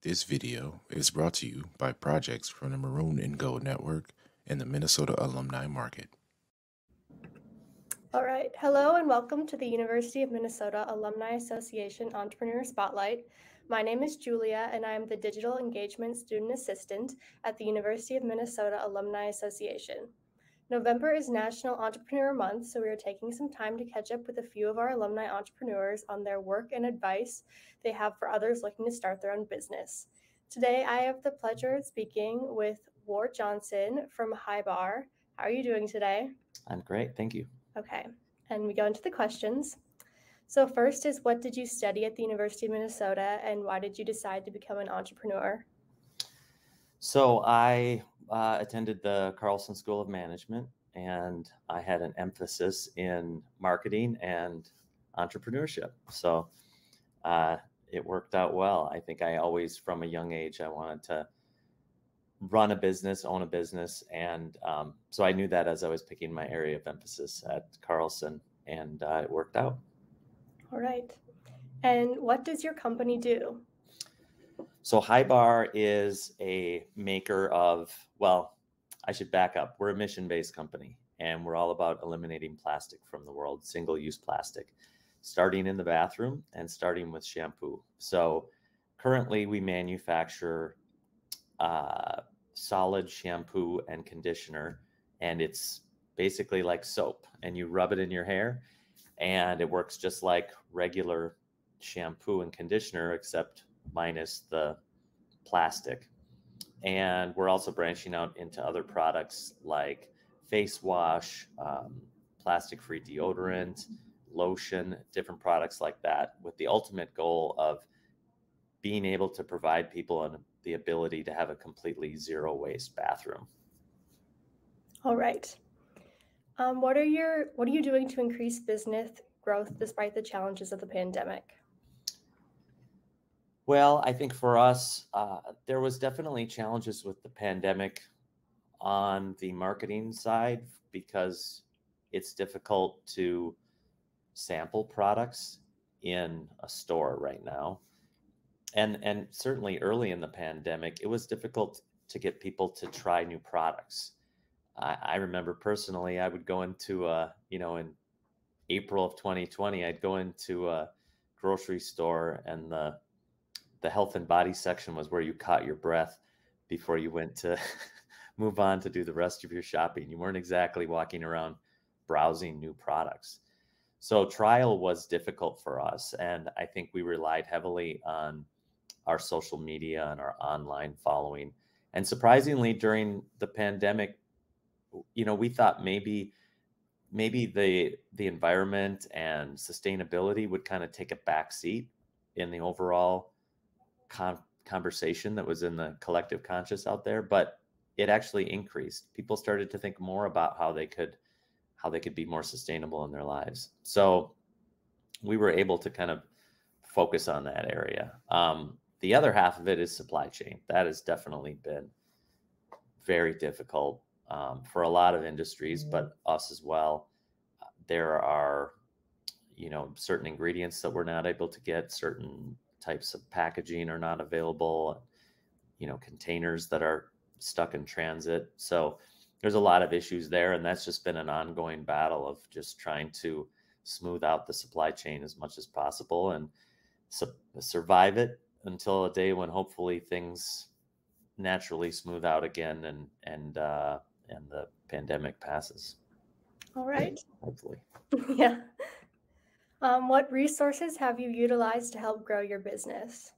This video is brought to you by projects from the Maroon and Gold Network and the Minnesota Alumni Market. All right. Hello and welcome to the University of Minnesota Alumni Association Entrepreneur Spotlight. My name is Julia and I am the Digital Engagement Student Assistant at the University of Minnesota Alumni Association. November is National Entrepreneur Month, so we are taking some time to catch up with a few of our alumni entrepreneurs on their work and advice they have for others looking to start their own business. Today, I have the pleasure of speaking with Ward Johnson from HiBAR. How are you doing today? I'm great, thank you. Okay, and we go into the questions. So first is, what did you study at the University of Minnesota and why did you decide to become an entrepreneur? So I attended the Carlson School of Management and I had an emphasis in marketing and entrepreneurship. So it worked out well. I think I always, from a young age, I wanted to run a business, own a business. And so I knew that as I was picking my area of emphasis at Carlson, and it worked out. All right. And what does your company do? So HiBAR is a maker of, well, I should back up. We're a mission-based company, and we're all about eliminating plastic from the world, single-use plastic, starting in the bathroom and starting with shampoo. So currently we manufacture solid shampoo and conditioner, and it's basically like soap, and you rub it in your hair, and it works just like regular shampoo and conditioner, except minus the plastic. And we're also branching out into other products like face wash, plastic-free deodorant, lotion, different products like that, with the ultimate goal of being able to provide people the ability to have a completely zero waste bathroom. All right. What are you doing to increase business growth despite the challenges of the pandemic? Well, I think for us, there was definitely challenges with the pandemic on the marketing side because it's difficult to sample products in a store right now. And certainly early in the pandemic, it was difficult to get people to try new products. I remember personally, I would go into, in April of 2020, I'd go into a grocery store and the health and body section was where you caught your breath before you went to move on to do the rest of your shopping. You weren't exactly walking around browsing new products. So trial was difficult for us. And I think we relied heavily on our social media and our online following. And surprisingly, during the pandemic, we thought maybe the environment and sustainability would kind of take a back seat in the overall conversation that was in the collective conscious out there, but it actually increased. People started to think more about how they could be more sustainable in their lives. So we were able to kind of focus on that area. The other half of it is supply chain. That has definitely been very difficult for a lot of industries, but us as well. There are, certain ingredients that we're not able to get, certain types of packaging are not available, containers that are stuck in transit. So there's a lot of issues there. And that's just been an ongoing battle of just trying to smooth out the supply chain as much as possible and survive it until a day when hopefully things naturally smooth out again and the pandemic passes. All right. Hopefully. Yeah. What resources have you utilized to help grow your business?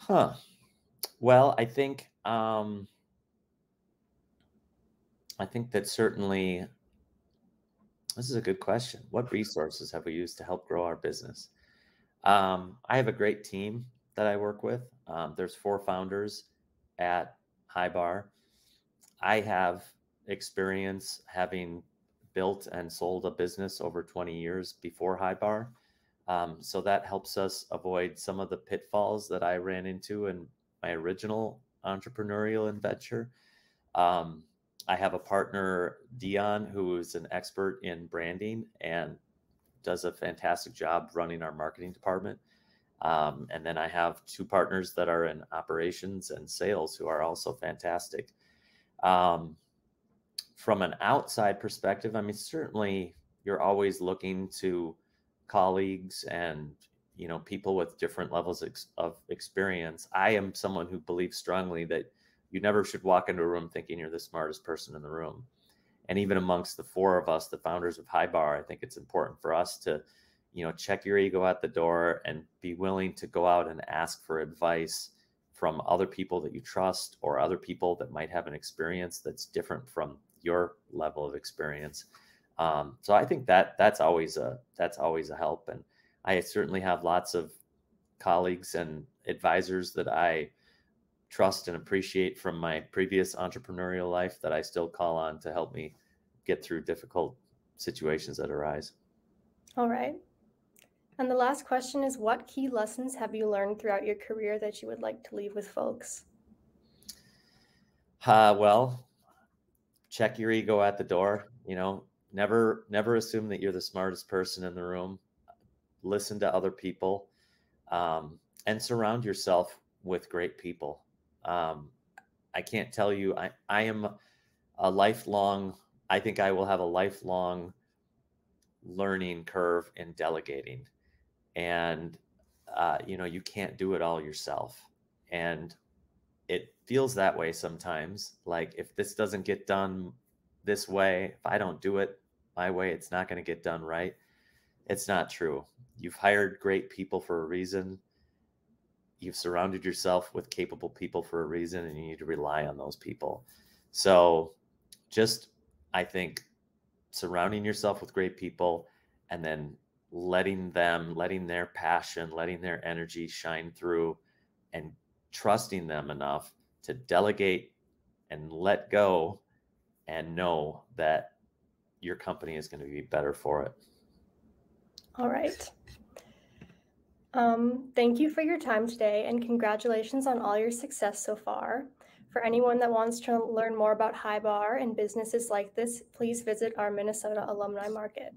Well, I think that certainly this is a good question. What resources have we used to help grow our business? I have a great team that I work with. There's 4 founders at HiBAR. I have experience having built and sold a business over 20 years before HiBAR. So that helps us avoid some of the pitfalls that I ran into in my original entrepreneurial adventure. I have a partner, Dion, who is an expert in branding and does a fantastic job running our marketing department. And then I have 2 partners that are in operations and sales who are also fantastic. From an outside perspective, I mean, certainly you're always looking to colleagues and, you know, people with different levels of experience. I am someone who believes strongly that you never should walk into a room thinking you're the smartest person in the room. And even amongst the 4 of us, the founders of HiBAR, I think it's important for us to, you know, check your ego at the door and be willing to go out and ask for advice from other people that you trust or other people that might have an experience that's different from your level of experience. So I think that's always a help. And I certainly have lots of colleagues and advisors that I trust and appreciate from my previous entrepreneurial life that I still call on to help me get through difficult situations that arise. All right. And the last question is, what key lessons have you learned throughout your career that you would like to leave with folks? Well, check your ego at the door. You know, never assume that you're the smartest person in the room. Listen to other people, and surround yourself with great people. I can't tell you, I am a lifelong, I think I will have a lifelong learning curve in delegating. And, you know, you can't do it all yourself. And it feels that way sometimes. Like if this doesn't get done this way, if I don't do it my way, it's not going to get done right. It's not true. You've hired great people for a reason. You've surrounded yourself with capable people for a reason, and you need to rely on those people. So just, I think, surrounding yourself with great people and then letting their passion, letting their energy shine through, and trusting them enough to delegate and let go and know that your company is going to be better for it. All right. Thank you for your time today, and congratulations on all your success so far. For anyone that wants to learn more about HiBAR and businesses like this, please visit our Minnesota Alumni Market.